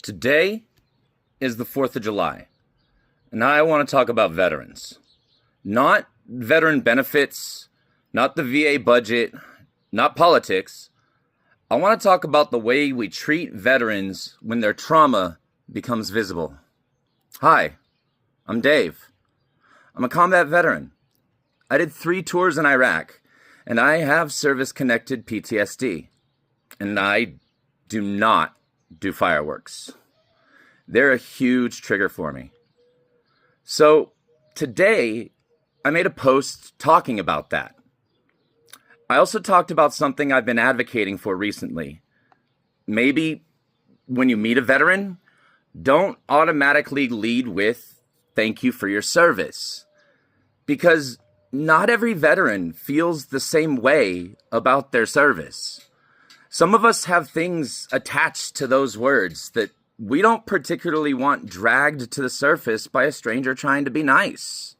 Today is the 4th of July, and I want to talk about veterans. Not veteran benefits, not the VA budget, not politics. I want to talk about the way we treat veterans when their trauma becomes visible. Hi, I'm Dave. I'm a combat veteran. I did 3 tours in Iraq, and I have service-connected PTSD. And I do not do fireworks. They're a huge trigger for me. So today, I made a post talking about that. I also talked about something I've been advocating for recently. Maybe when you meet a veteran, don't automatically lead with "thank you for your service." Because not every veteran feels the same way about their service. Some of us have things attached to those words that we don't particularly want dragged to the surface by a stranger trying to be nice.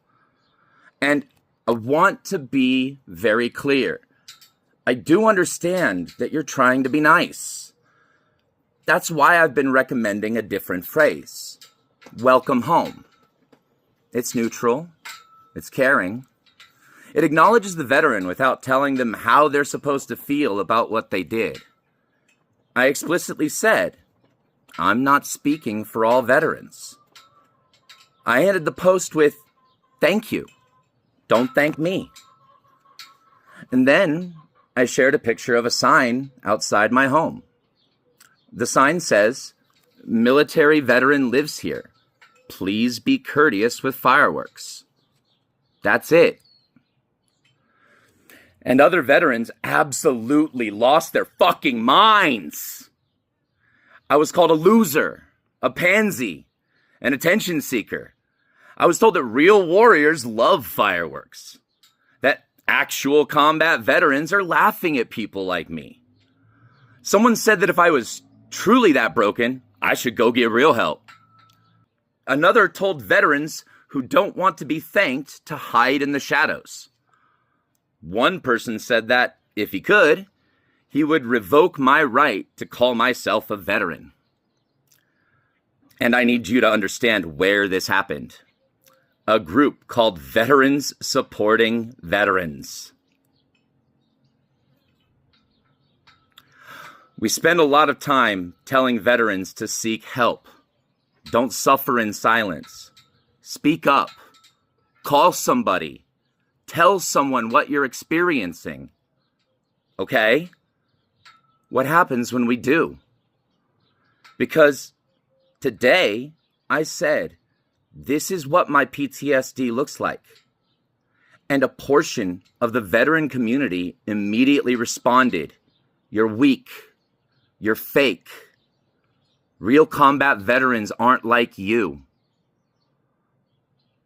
And I want to be very clear. I do understand that you're trying to be nice. That's why I've been recommending a different phrase. Welcome home. It's neutral. It's caring. It acknowledges the veteran without telling them how they're supposed to feel about what they did. I explicitly said, I'm not speaking for all veterans. I ended the post with, "Thank you. Don't thank me." And then I shared a picture of a sign outside my home. The sign says, "Military veteran lives here. Please be courteous with fireworks." That's it. And other veterans absolutely lost their fucking minds. I was called a loser, a pansy, an attention seeker. I was told that real warriors love fireworks, that actual combat veterans are laughing at people like me. Someone said that if I was truly that broken, I should go get real help. Another told veterans who don't want to be thanked to hide in the shadows. One person said that, if he could, he would revoke my right to call myself a veteran. And I need you to understand where this happened. A group called Veterans Supporting Veterans. We spend a lot of time telling veterans to seek help. Don't suffer in silence. Speak up. Call somebody. Tell someone what you're experiencing. Okay? What happens when we do? Because today I said, this is what my PTSD looks like. And a portion of the veteran community immediately responded, "You're weak. You're fake. Real combat veterans aren't like you."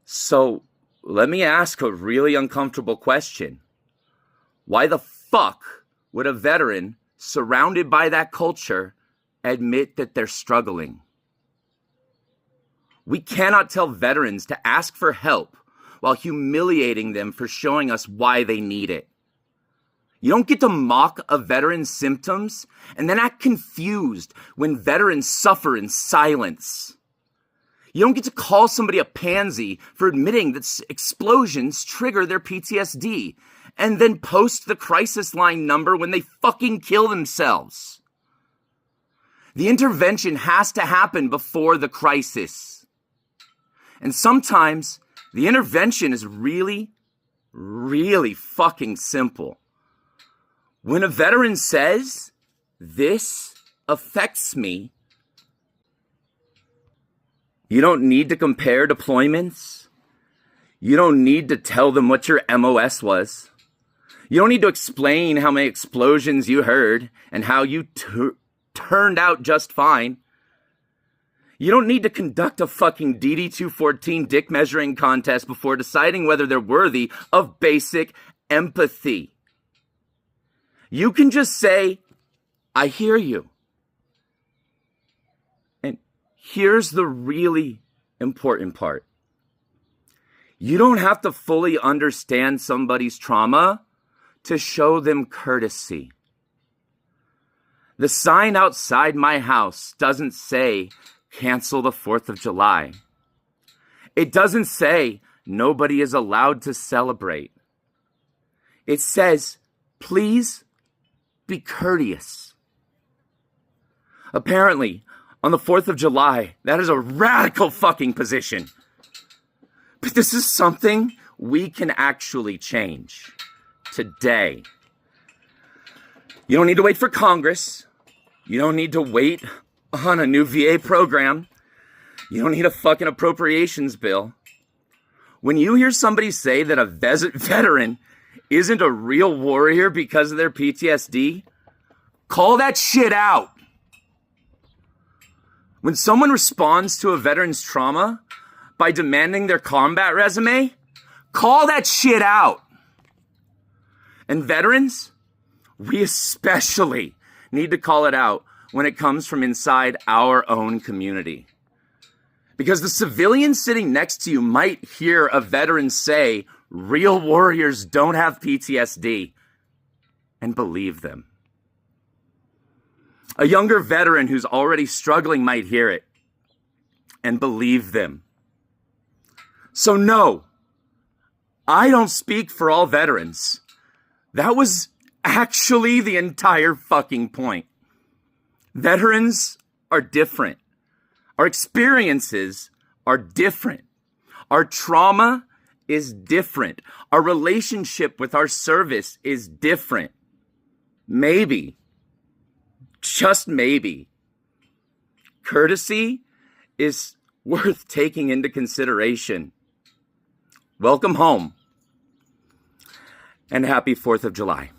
So let me ask a really uncomfortable question. Why the fuck would a veteran surrounded by that culture admit that they're struggling? We cannot tell veterans to ask for help while humiliating them for showing us why they need it. You don't get to mock a veteran's symptoms and then act confused when veterans suffer in silence. You don't get to call somebody a pansy for admitting that explosions trigger their PTSD and then post the crisis line number when they fucking kill themselves. The intervention has to happen before the crisis. And sometimes the intervention is really, really fucking simple. When a veteran says, "This affects me," you don't need to compare deployments. You don't need to tell them what your MOS was. You don't need to explain how many explosions you heard and how you turned out just fine. You don't need to conduct a fucking DD-214 dick measuring contest before deciding whether they're worthy of basic empathy. You can just say, "I hear you." And here's the really important part. You don't have to fully understand somebody's trauma to show them courtesy. The sign outside my house doesn't say, cancel the 4th of July. It doesn't say, nobody is allowed to celebrate. It says, please be courteous. Apparently, on the 4th of July, that is a radical fucking position. But this is something we can actually change today. You don't need to wait for Congress. You don't need to wait on a new VA program. You don't need a fucking appropriations bill. When you hear somebody say that a veteran isn't a real warrior because of their PTSD, call that shit out. When someone responds to a veteran's trauma by demanding their combat resume, call that shit out. And veterans, we especially need to call it out when it comes from inside our own community. Because the civilian sitting next to you might hear a veteran say, real warriors don't have PTSD, and believe them. A younger veteran who's already struggling might hear it and believe them. So no, I don't speak for all veterans. That was actually the entire fucking point. Veterans are different. Our experiences are different. Our trauma is different. Our relationship with our service is different. Maybe, just maybe, courtesy is worth taking into consideration. Welcome home, and happy 4th of July.